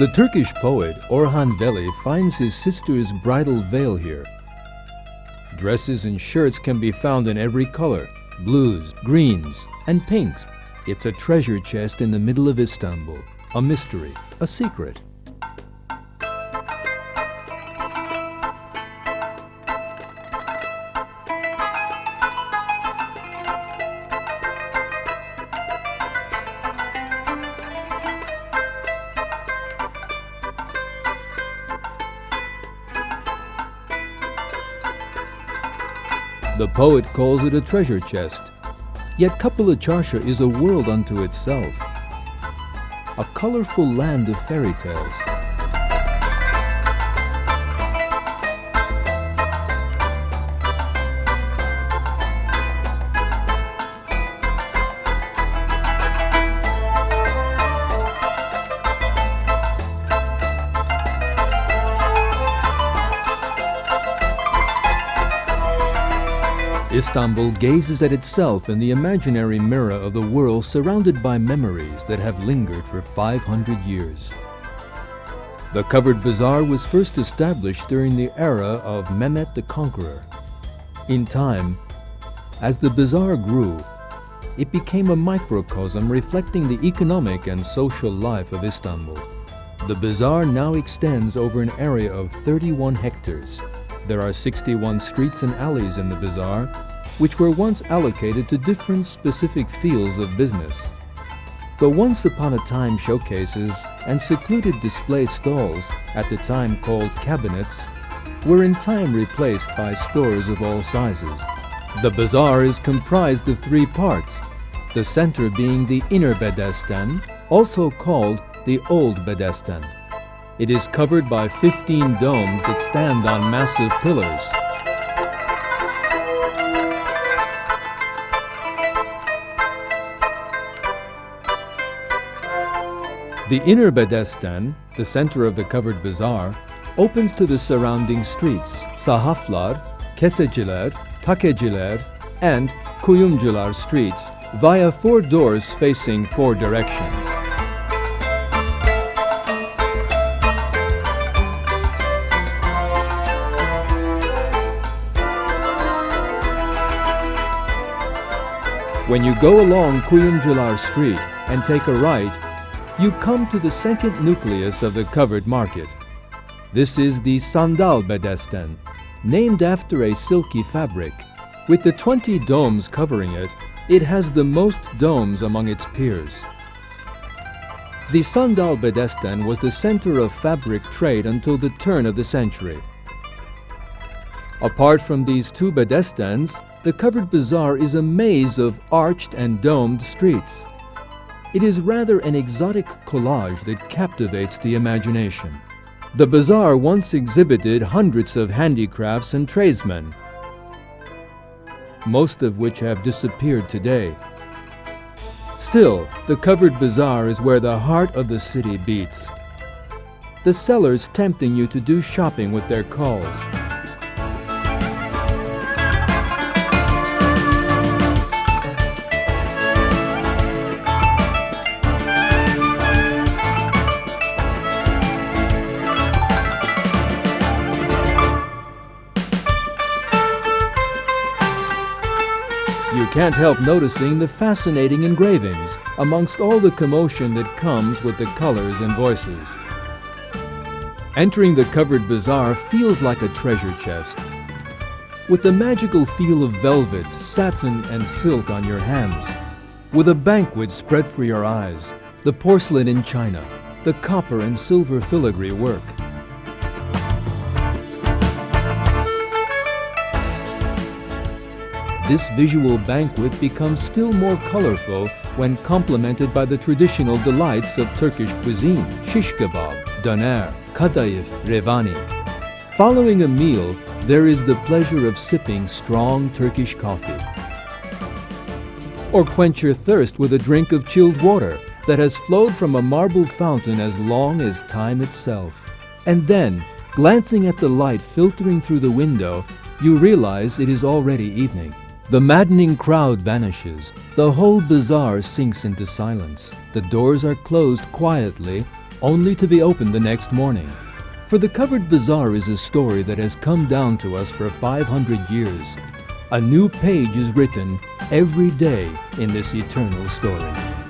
The Turkish poet Orhan Veli finds his sister's bridal veil here. Dresses and shirts can be found in every color: blues, greens, and pinks. It's a treasure chest in the middle of Istanbul, a mystery, a secret. The poet calls it a treasure chest, yet Kapalı Çarşı is a world unto itself, a colorful land of fairy tales. Istanbul gazes at itself in the imaginary mirror of the world, surrounded by memories that have lingered for 500 years. The covered bazaar was first established during the era of Mehmet the Conqueror. In time, as the bazaar grew, it became a microcosm reflecting the economic and social life of Istanbul. The bazaar now extends over an area of 31 hectares. There are 61 streets and alleys in the bazaar, which were once allocated to different specific fields of business. The once upon a time showcases and secluded display stalls, at the time called cabinets, were in time replaced by stores of all sizes. The bazaar is comprised of three parts, the center being the inner bedesten, also called the old bedesten. It is covered by 15 domes that stand on massive pillars. The inner bedesten, the center of the covered bazaar, opens to the surrounding streets, sahaflar, keseciler, takeciler, and kuyumcular streets via 4 doors facing 4 directions. When you go along Kuyumcular Street and take a right, you come to the second nucleus of the covered market. This is the Sandal Bedesten, named after a silky fabric. With the 20 domes covering it, it has the most domes among its peers. The Sandal Bedesten was the center of fabric trade until the turn of the century. Apart from these 2 bedestens, the covered bazaar is a maze of arched and domed streets. It is rather an exotic collage that captivates the imagination. The bazaar once exhibited hundreds of handicrafts and tradesmen, most of which have disappeared today. Still, the covered bazaar is where the heart of the city beats. The sellers tempting you to do shopping with their calls. You can't help noticing the fascinating engravings amongst all the commotion that comes with the colors and voices. Entering the covered bazaar feels like a treasure chest. With the magical feel of velvet, satin, and silk on your hands, with a banquet spread for your eyes, the porcelain in china, the copper and silver filigree work. This visual banquet becomes still more colorful when complemented by the traditional delights of Turkish cuisine: shish kebab, döner, kadayıf, revani. Following a meal, there is the pleasure of sipping strong Turkish coffee. Or quench your thirst with a drink of chilled water that has flowed from a marble fountain as long as time itself. And then, glancing at the light filtering through the window, you realize it is already evening. The maddening crowd vanishes. The whole bazaar sinks into silence. The doors are closed quietly, only to be opened the next morning. For the covered bazaar is a story that has come down to us for 500 years. A new page is written every day in this eternal story.